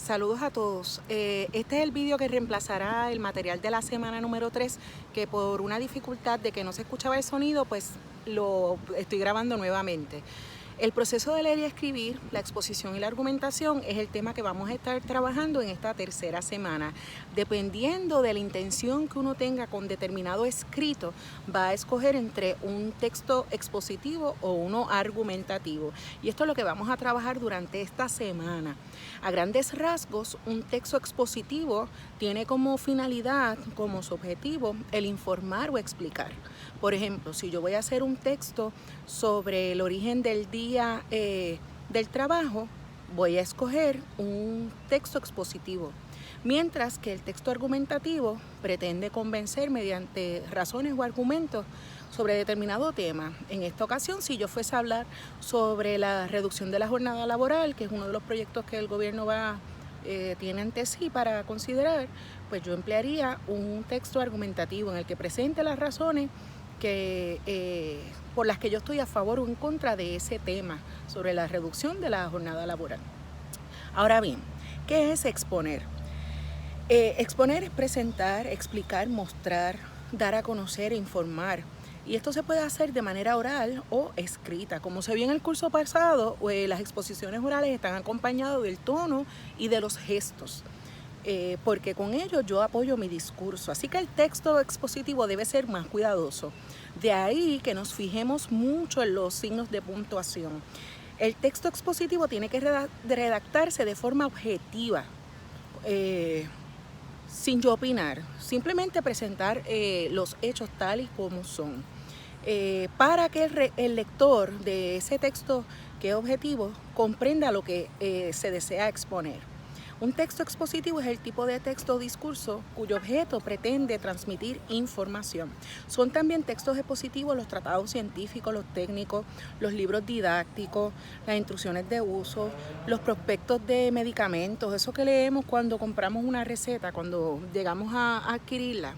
Saludos a todos. Este es el vídeo que reemplazará el material de la semana número 3, que por una dificultad de que no se escuchaba el sonido, pues lo estoy grabando nuevamente. El proceso de leer y escribir, la exposición y la argumentación es el tema que vamos a estar trabajando en esta tercera semana. Dependiendo de la intención que uno tenga con determinado escrito, va a escoger entre un texto expositivo o uno argumentativo. Y esto es lo que vamos a trabajar durante esta semana. A grandes rasgos, un texto expositivo tiene como finalidad, como su objetivo, el informar o explicar. Por ejemplo, si yo voy a hacer un texto sobre el origen del día del trabajo, voy a escoger un texto expositivo, mientras que el texto argumentativo pretende convencer mediante razones o argumentos sobre determinado tema. En esta ocasión, si yo fuese a hablar sobre la reducción de la jornada laboral, que es uno de los proyectos que el gobierno tiene ante sí para considerar, pues yo emplearía un texto argumentativo en el que presente las razones por las que yo estoy a favor o en contra de ese tema sobre la reducción de la jornada laboral. Ahora bien, ¿qué es exponer? Exponer es presentar, explicar, mostrar, dar a conocer, informar. Y esto se puede hacer de manera oral o escrita. Como se vio en el curso pasado, las exposiciones orales están acompañadas del tono y de los gestos. Porque con ello yo apoyo mi discurso. Así que el texto expositivo debe ser más cuidadoso. De ahí que nos fijemos mucho en los signos de puntuación. El texto expositivo tiene que redactarse de forma objetiva, sin yo opinar, simplemente presentar los hechos tal y como son. Para que el lector de ese texto que es objetivo comprenda lo que se desea exponer. Un texto expositivo es el tipo de texto o discurso cuyo objeto pretende transmitir información. Son también textos expositivos los tratados científicos, los técnicos, los libros didácticos, las instrucciones de uso, los prospectos de medicamentos, eso que leemos cuando compramos una receta, cuando llegamos a adquirirla.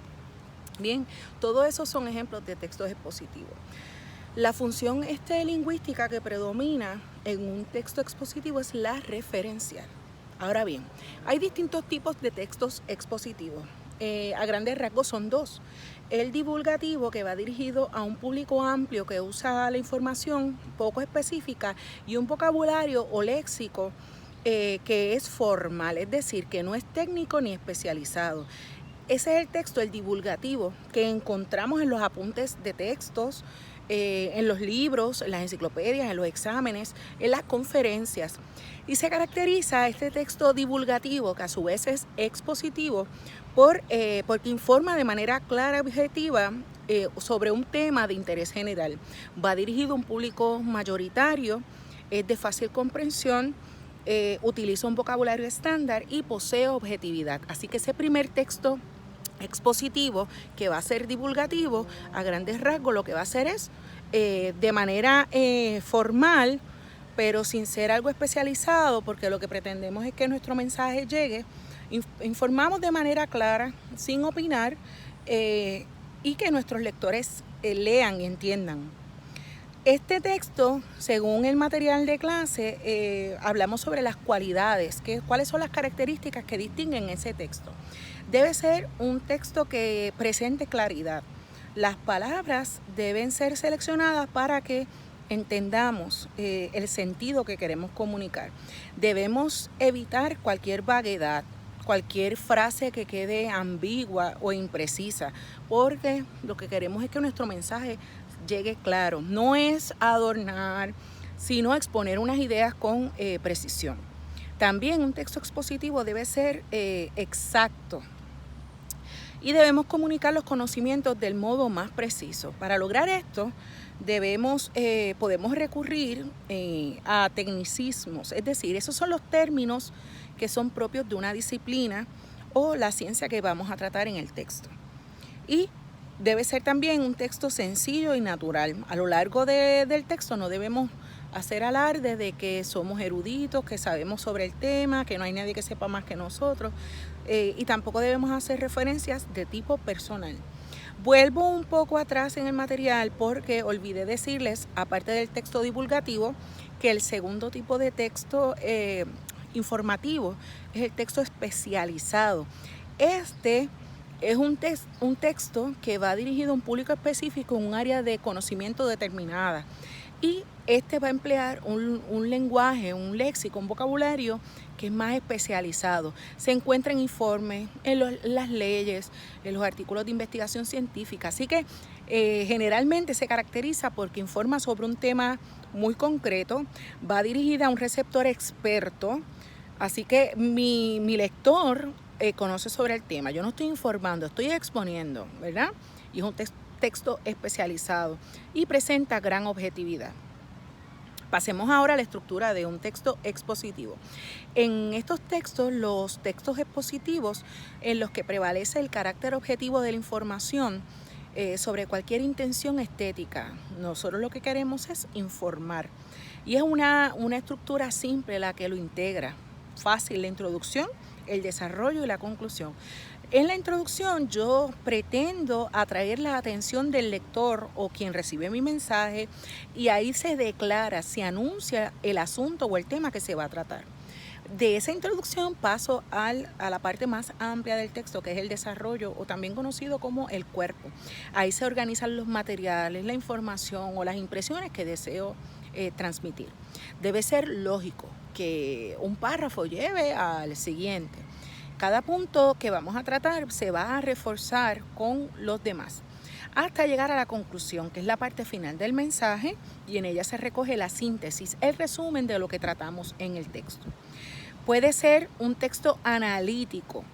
Bien, todo eso son ejemplos de textos expositivos. La función lingüística que predomina en un texto expositivo es la referencial. Ahora bien, hay distintos tipos de textos expositivos. A grandes rasgos son dos. El divulgativo, que va dirigido a un público amplio que usa la información poco específica y un vocabulario o léxico que es formal, es decir, que no es técnico ni especializado. Ese es el texto, el divulgativo, que encontramos en los apuntes de textos, en los libros, en las enciclopedias, en los exámenes, en las conferencias. Y se caracteriza este texto divulgativo, que a su vez es expositivo, porque informa de manera clara y objetiva sobre un tema de interés general. Va dirigido a un público mayoritario, es de fácil comprensión, utiliza un vocabulario estándar y posee objetividad. Así que ese primer texto expositivo, que va a ser divulgativo, a grandes rasgos lo que va a hacer es de manera formal, pero sin ser algo especializado, porque lo que pretendemos es que nuestro mensaje llegue, informamos de manera clara, sin opinar, y que nuestros lectores lean y entiendan. Este texto, según el material de clase, hablamos sobre las cualidades, cuáles son las características que distinguen ese texto. Debe ser un texto que presente claridad. Las palabras deben ser seleccionadas para que entendamos el sentido que queremos comunicar. Debemos evitar cualquier vaguedad, cualquier frase que quede ambigua o imprecisa, porque lo que queremos es que nuestro mensaje llegue claro. No es adornar, sino exponer unas ideas con precisión. También un texto expositivo debe ser exacto y debemos comunicar los conocimientos del modo más preciso. Para lograr esto, podemos recurrir a tecnicismos, es decir, esos son los términos que son propios de una disciplina o la ciencia que vamos a tratar en el texto. Y debe ser también un texto sencillo y natural. A lo largo del texto no debemos hacer alarde de que somos eruditos, que sabemos sobre el tema, que no hay nadie que sepa más que nosotros, y tampoco debemos hacer referencias de tipo personal. Vuelvo un poco atrás en el material porque olvidé decirles, aparte del texto divulgativo, que el segundo tipo de texto informativo es el texto especializado. Este es un texto que va dirigido a un público específico en un área de conocimiento determinada. Y este va a emplear un lenguaje, un léxico, un vocabulario que es más especializado. Se encuentra en informes, en las leyes, en los artículos de investigación científica. Así que generalmente se caracteriza porque informa sobre un tema muy concreto, va dirigida a un receptor experto. Así que mi lector conoce sobre el tema. Yo no estoy informando, estoy exponiendo, ¿verdad? Y es un texto especializado y presenta gran objetividad. Pasemos ahora a la estructura de un texto expositivo. En estos textos, los textos expositivos en los que prevalece el carácter objetivo de la información sobre cualquier intención estética. Nosotros lo que queremos es informar. Y es una estructura simple la que lo integra. Fácil la introducción, el desarrollo y la conclusión. En la introducción yo pretendo atraer la atención del lector o quien recibe mi mensaje y ahí se declara, se anuncia el asunto o el tema que se va a tratar. De esa introducción paso a la parte más amplia del texto, que es el desarrollo o también conocido como el cuerpo. Ahí se organizan los materiales, la información o las impresiones que deseo transmitir. Debe ser lógico que un párrafo lleve al siguiente. Cada punto que vamos a tratar se va a reforzar con los demás hasta llegar a la conclusión, que es la parte final del mensaje, y en ella se recoge la síntesis, el resumen de lo que tratamos en el texto. Puede ser un texto analítico.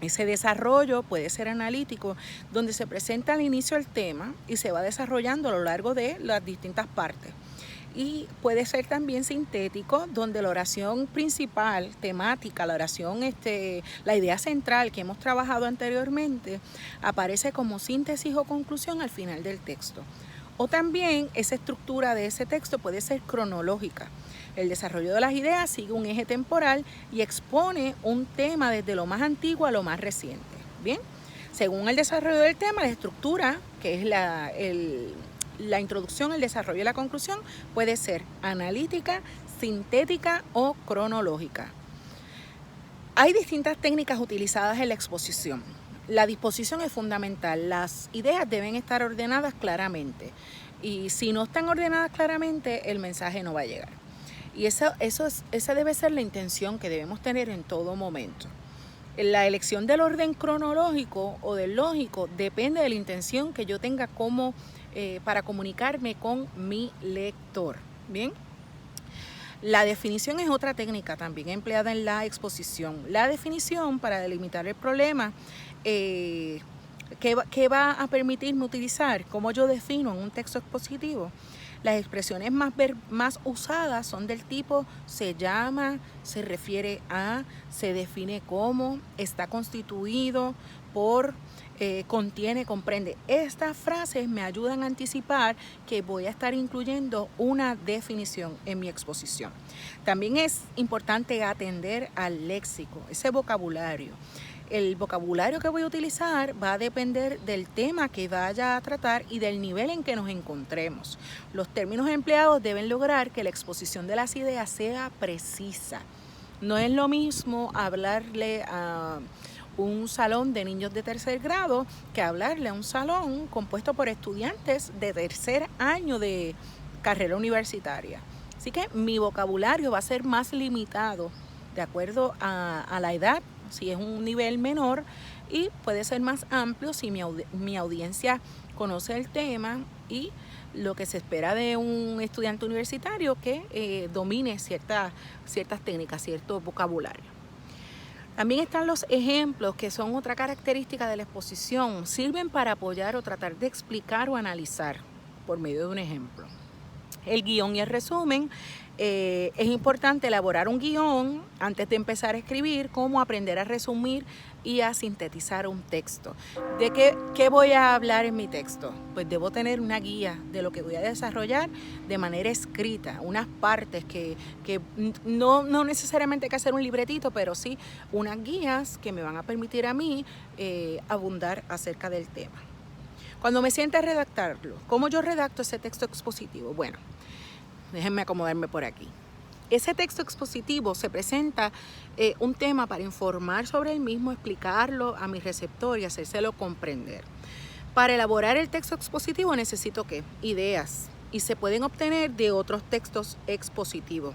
Ese desarrollo puede ser analítico, donde se presenta al inicio el tema y se va desarrollando a lo largo de las distintas partes. Y puede ser también sintético, donde la oración principal, temática, la oración, la idea central que hemos trabajado anteriormente, aparece como síntesis o conclusión al final del texto. O también esa estructura de ese texto puede ser cronológica. El desarrollo de las ideas sigue un eje temporal y expone un tema desde lo más antiguo a lo más reciente. Bien, según el desarrollo del tema, la estructura, que es la introducción, el desarrollo y la conclusión, puede ser analítica, sintética o cronológica. Hay distintas técnicas utilizadas en la exposición. La disposición es fundamental. Las ideas deben estar ordenadas claramente. Y si no están ordenadas claramente, el mensaje no va a llegar. Y esa debe ser la intención que debemos tener en todo momento. La elección del orden cronológico o del lógico depende de la intención que yo tenga para comunicarme con mi lector. Bien. La definición es otra técnica también empleada en la exposición. La definición, para delimitar el problema, ¿qué va a permitirme utilizar? ¿Cómo yo defino en un texto expositivo? Las expresiones más usadas son del tipo se llama, se refiere a, se define como, está constituido por, contiene, comprende. Estas frases me ayudan a anticipar que voy a estar incluyendo una definición en mi exposición. También es importante atender al léxico, ese vocabulario. El vocabulario que voy a utilizar va a depender del tema que vaya a tratar y del nivel en que nos encontremos. Los términos empleados deben lograr que la exposición de las ideas sea precisa. No es lo mismo hablarle a un salón de niños de tercer grado que hablarle a un salón compuesto por estudiantes de tercer año de carrera universitaria. Así que mi vocabulario va a ser más limitado de acuerdo a la edad, si es un nivel menor, y puede ser más amplio si mi audiencia conoce el tema y lo que se espera de un estudiante universitario que domine ciertas técnicas, cierto vocabulario. También están los ejemplos, que son otra característica de la exposición. Sirven para apoyar o tratar de explicar o analizar por medio de un ejemplo. El guión y el resumen. Es importante elaborar un guión antes de empezar a escribir, cómo aprender a resumir y a sintetizar un texto. ¿De qué voy a hablar en mi texto? Pues debo tener una guía de lo que voy a desarrollar de manera escrita, unas partes que no necesariamente hay que hacer un libretito, pero sí unas guías que me van a permitir a mí abundar acerca del tema. Cuando me siente a redactarlo, ¿cómo yo redacto ese texto expositivo? Bueno, déjenme acomodarme por aquí. ese texto expositivo se presenta un tema para informar sobre el mismo, explicarlo a mi receptor y hacérselo comprender. Para elaborar el texto expositivo necesito ¿qué? Ideas, y se pueden obtener de otros textos expositivos.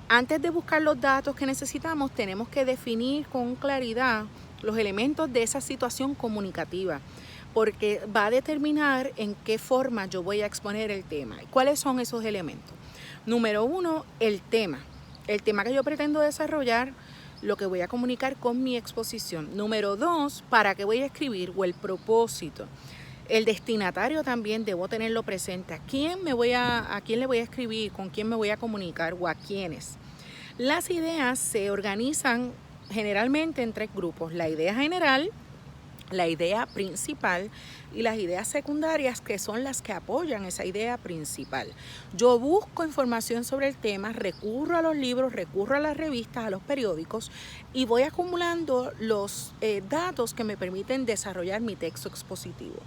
Antes de buscar los datos que necesitamos, tenemos que definir con claridad los elementos de esa situación comunicativa, porque va a determinar en qué forma yo voy a exponer el tema. ¿Cuáles son esos elementos? Número 1, el tema que yo pretendo desarrollar, lo que voy a comunicar con mi exposición. Número 2, para qué voy a escribir o el propósito. El destinatario también debo tenerlo presente. ¿A quién le voy a escribir? ¿Con quién me voy a comunicar? ¿O a quiénes? Las ideas se organizan generalmente en 3 grupos. La idea general, la idea principal y las ideas secundarias, que son las que apoyan esa idea principal. Yo busco información sobre el tema, recurro a los libros, recurro a las revistas, a los periódicos y voy acumulando los datos que me permiten desarrollar mi texto expositivo.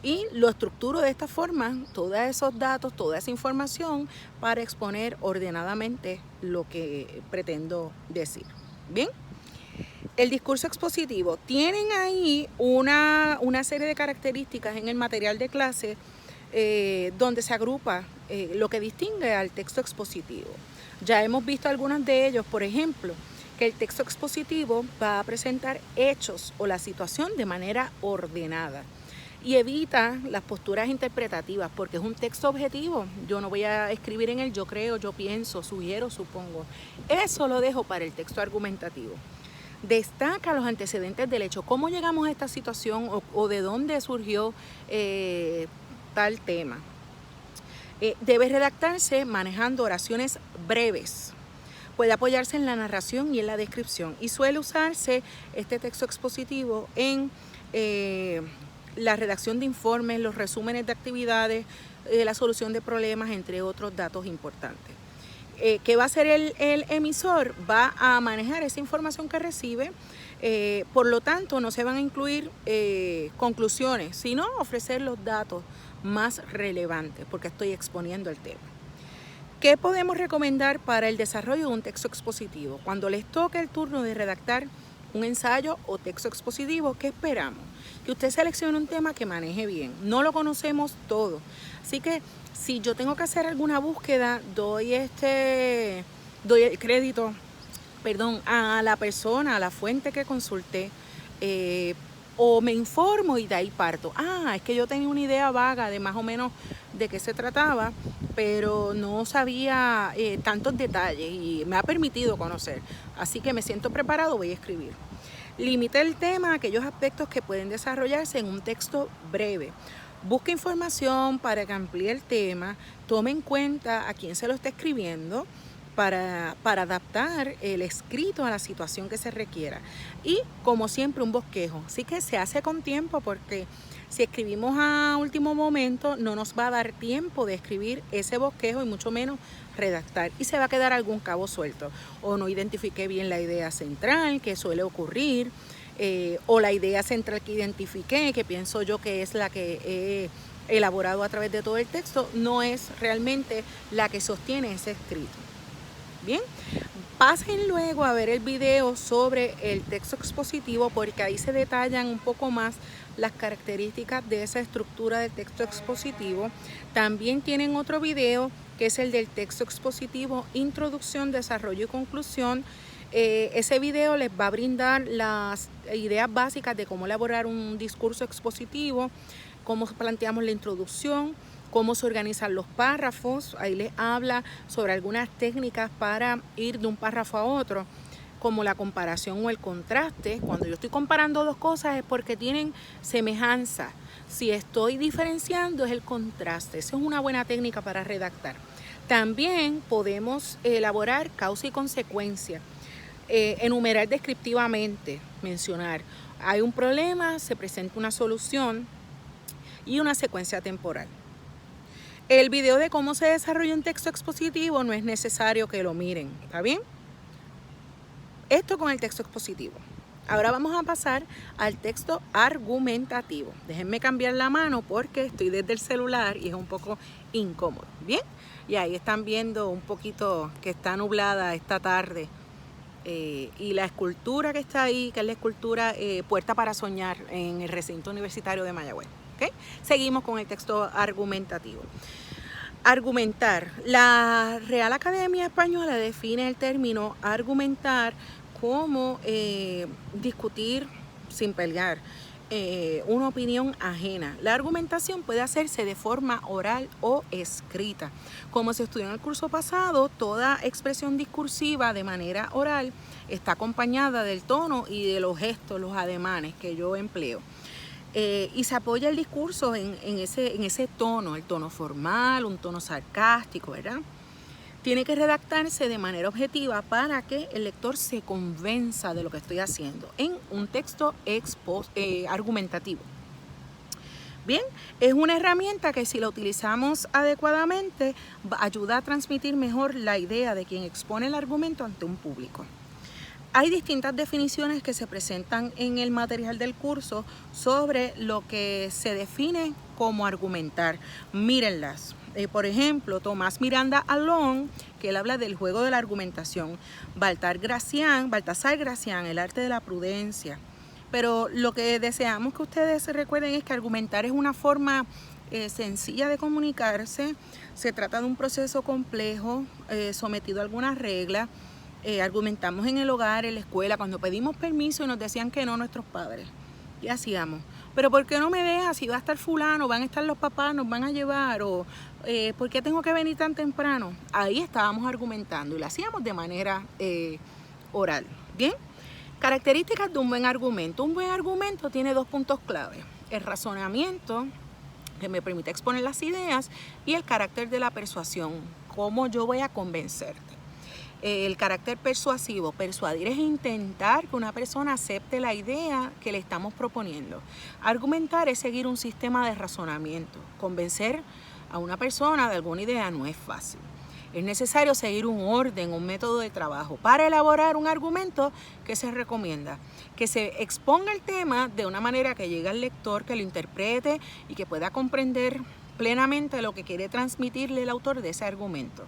Y lo estructuro de esta forma, todos esos datos, toda esa información, para exponer ordenadamente lo que pretendo decir. ¿Bien? El discurso expositivo. Tienen ahí una serie de características en el material de clase donde se agrupa lo que distingue al texto expositivo. Ya hemos visto algunos de ellos, por ejemplo, que el texto expositivo va a presentar hechos o la situación de manera ordenada y evita las posturas interpretativas, porque es un texto objetivo. Yo no voy a escribir en el yo creo, yo pienso, sugiero, supongo. Eso lo dejo para el texto argumentativo. Destaca los antecedentes del hecho, cómo llegamos a esta situación o de dónde surgió tal tema. Debe redactarse manejando oraciones breves. Puede apoyarse en la narración y en la descripción. Y suele usarse este texto expositivo en la redacción de informes, los resúmenes de actividades, la solución de problemas, entre otros datos importantes. ¿Qué va a hacer el emisor? Va a manejar esa información que recibe, por lo tanto no se van a incluir conclusiones, sino ofrecer los datos más relevantes, porque estoy exponiendo el tema. ¿Qué podemos recomendar para el desarrollo de un texto expositivo? Cuando les toque el turno de redactar un ensayo o texto expositivo, ¿qué esperamos? Que usted seleccione un tema que maneje bien. No lo conocemos todo. Así que si yo tengo que hacer alguna búsqueda, doy el crédito, a la persona, a la fuente que consulté, o me informo y de ahí parto. Es que yo tenía una idea vaga de más o menos de qué se trataba, pero no sabía tantos detalles y me ha permitido conocer. Así que me siento preparado, voy a escribir. Limite el tema a aquellos aspectos que pueden desarrollarse en un texto breve. Busque información para que amplíe el tema, tome en cuenta a quién se lo está escribiendo para adaptar el escrito a la situación que se requiera. Y, como siempre, un bosquejo. Así que se hace con tiempo, porque si escribimos a último momento no nos va a dar tiempo de escribir ese bosquejo y mucho menos redactar. Y se va a quedar algún cabo suelto. O no identifiqué bien la idea central, que suele ocurrir. O la idea central que identifiqué, que pienso yo que es la que he elaborado a través de todo el texto, no es realmente la que sostiene ese escrito. Bien, pasen luego a ver el video sobre el texto expositivo, porque ahí se detallan un poco más las características de esa estructura del texto expositivo. También tienen otro video que es el del texto expositivo, introducción, desarrollo y conclusión. Ese video les va a brindar las ideas básicas de cómo elaborar un discurso expositivo, cómo planteamos la introducción, cómo se organizan los párrafos. Ahí les habla sobre algunas técnicas para ir de un párrafo a otro, como la comparación o el contraste. Cuando yo estoy comparando dos cosas es porque tienen semejanza. Si estoy diferenciando es el contraste. Esa es una buena técnica para redactar. También podemos elaborar causa y consecuencia. Enumerar descriptivamente, mencionar, hay un problema, se presenta una solución y una secuencia temporal. El video de cómo se desarrolla un texto expositivo no es necesario que lo miren, ¿está bien? Esto con el texto expositivo. Ahora vamos a pasar al texto argumentativo. Déjenme cambiar la mano porque estoy desde el celular y es un poco incómodo. Bien, y ahí están viendo un poquito que está nublada esta tarde. Y la escultura que está ahí, que es la escultura Puerta para Soñar en el recinto universitario de Mayagüez. ¿Okay? Seguimos con el texto argumentativo. Argumentar. La Real Academia Española define el término argumentar como discutir sin pelear, una opinión ajena. La argumentación puede hacerse de forma oral o escrita. Como se estudió en el curso pasado, toda expresión discursiva de manera oral está acompañada del tono y de los gestos, los ademanes que yo empleo. Y se apoya el discurso en ese tono, el tono formal, un tono sarcástico, ¿verdad? Tiene que redactarse de manera objetiva para que el lector se convenza de lo que estoy haciendo en un texto argumentativo. Bien, es una herramienta que si la utilizamos adecuadamente ayuda a transmitir mejor la idea de quien expone el argumento ante un público. Hay distintas definiciones que se presentan en el material del curso sobre lo que se define como argumentar. Mírenlas. Por ejemplo, Tomás Miranda Alón, que él habla del juego de la argumentación. Baltasar Gracián, el arte de la prudencia. Pero lo que deseamos que ustedes recuerden es que argumentar es una forma sencilla de comunicarse. Se trata de un proceso complejo, sometido a algunas reglas. Argumentamos en el hogar, en la escuela, cuando pedimos permiso y nos decían que no nuestros padres. ¿Qué hacíamos? Pero ¿por qué no me dejas? Si va a estar fulano, van a estar los papás, nos van a llevar, o ¿por qué tengo que venir tan temprano? Ahí estábamos argumentando y lo hacíamos de manera oral. ¿Bien? Características de un buen argumento. Un buen argumento tiene 2 puntos clave: el razonamiento, que me permite exponer las ideas, y el carácter de la persuasión, cómo yo voy a convencerte. El carácter persuasivo. Persuadir es intentar que una persona acepte la idea que le estamos proponiendo. Argumentar es seguir un sistema de razonamiento. Convencer a una persona de alguna idea no es fácil. Es necesario seguir un orden, un método de trabajo para elaborar un argumento que se recomienda. Que se exponga el tema de una manera que llegue al lector, que lo interprete y que pueda comprender plenamente lo que quiere transmitirle el autor de ese argumento.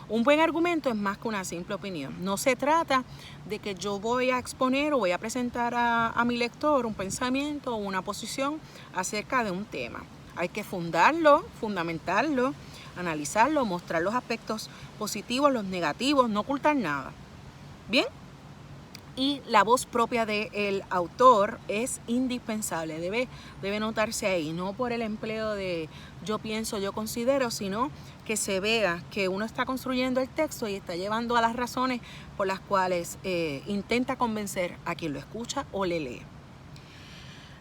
Un buen argumento es más que una simple opinión. No se trata de que yo voy a exponer o voy a presentar a mi lector un pensamiento o una posición acerca de un tema. Hay que fundarlo, fundamentarlo, analizarlo, mostrar los aspectos positivos, los negativos, no ocultar nada. Bien. Y la voz propia del autor es indispensable, debe notarse ahí, no por el empleo de yo pienso, yo considero, sino que se vea que uno está construyendo el texto y está llevando a las razones por las cuales intenta convencer a quien lo escucha o le lee.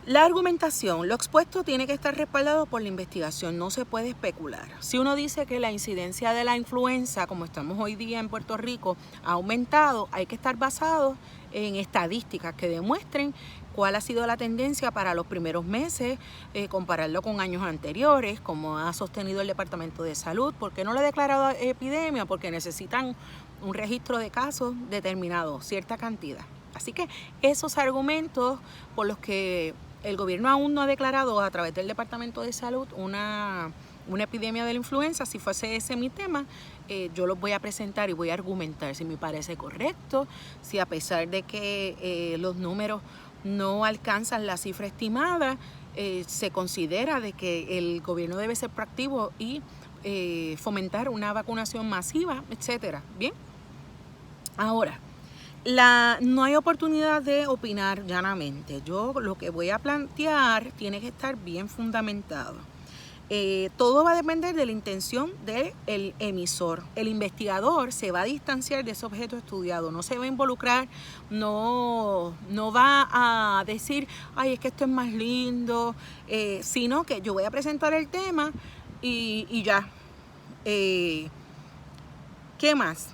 La argumentación, lo expuesto tiene que estar respaldado por la investigación, no se puede especular. Si uno dice que la incidencia de la influenza, como estamos hoy día en Puerto Rico, ha aumentado, hay que estar basado en estadísticas que demuestren cuál ha sido la tendencia para los primeros meses, compararlo con años anteriores, como ha sostenido el Departamento de Salud. ¿Por qué no lo ha declarado epidemia? Porque necesitan un registro de casos determinado, cierta cantidad. Así que esos argumentos por los que el gobierno aún no ha declarado a través del Departamento de Salud una epidemia de la influenza, si fuese ese mi tema, yo los voy a presentar y voy a argumentar si me parece correcto, si a pesar de que los números no alcanzan la cifra estimada, se considera de que el gobierno debe ser proactivo y fomentar una vacunación masiva, etcétera. Bien, ahora, no hay oportunidad de opinar llanamente. Yo lo que voy a plantear tiene que estar bien fundamentado. Todo va a depender de la intención del emisor. El investigador se va a distanciar de ese objeto estudiado, no se va a involucrar, no va a decir, ay, es que esto es más lindo, sino que yo voy a presentar el tema y ya. ¿Qué más?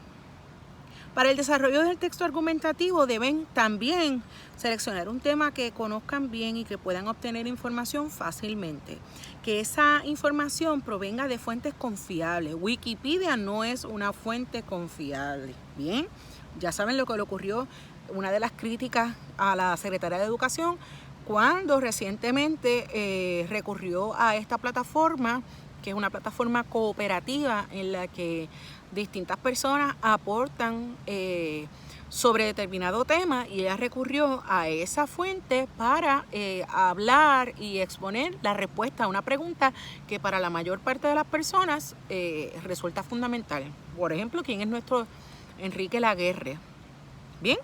Para el desarrollo del texto argumentativo deben también seleccionar un tema que conozcan bien y que puedan obtener información fácilmente. Que esa información provenga de fuentes confiables. Wikipedia no es una fuente confiable. Bien, ya saben lo que le ocurrió una de las críticas a la Secretaría de Educación cuando recientemente recurrió a esta plataforma, que es una plataforma cooperativa en la que distintas personas aportan sobre determinado tema, y ella recurrió a esa fuente para hablar y exponer la respuesta a una pregunta que para la mayor parte de las personas resulta fundamental. Por ejemplo, ¿quién es nuestro Enrique Laguerre? Bien,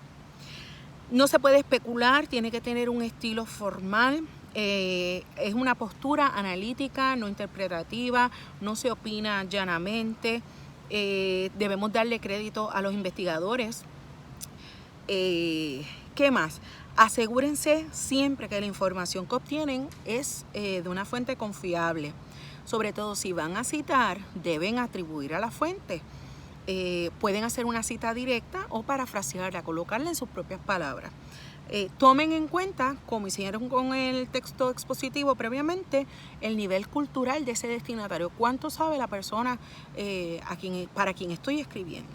no se puede especular, tiene que tener un estilo formal. Es una postura analítica, no interpretativa, no se opina llanamente. Debemos darle crédito a los investigadores. ¿Qué más? Asegúrense siempre que la información que obtienen es de una fuente confiable. Sobre todo si van a citar, deben atribuir a la fuente. Pueden hacer una cita directa o parafrasearla, colocarla en sus propias palabras. Tomen en cuenta, como hicieron con el texto expositivo previamente, el nivel cultural de ese destinatario. ¿Cuánto sabe la persona para quien estoy escribiendo?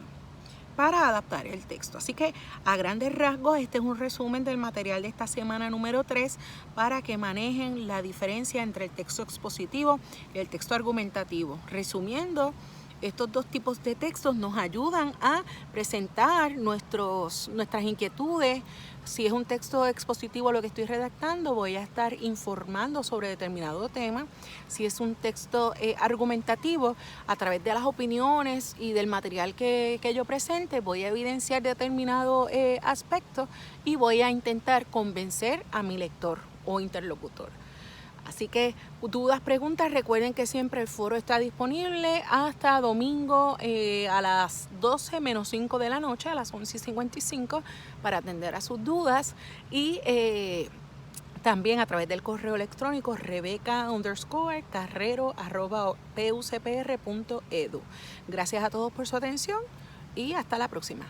Para adaptar el texto. Así que a grandes rasgos este es un resumen del material de esta semana número 3 para que manejen la diferencia entre el texto expositivo y el texto argumentativo. Resumiendo, estos dos tipos de textos nos ayudan a presentar nuestras inquietudes. Si es un texto expositivo lo que estoy redactando, voy a estar informando sobre determinado tema. Si es un texto argumentativo, a través de las opiniones y del material que yo presente, voy a evidenciar determinado aspecto y voy a intentar convencer a mi lector o interlocutor. Así que dudas, preguntas, recuerden que siempre el foro está disponible hasta domingo a las 12 menos 5 de la noche, a las 11:55, para atender a sus dudas. Y también a través del correo electrónico rebeca_carrero@pucpr.edu. Gracias a todos por su atención y hasta la próxima.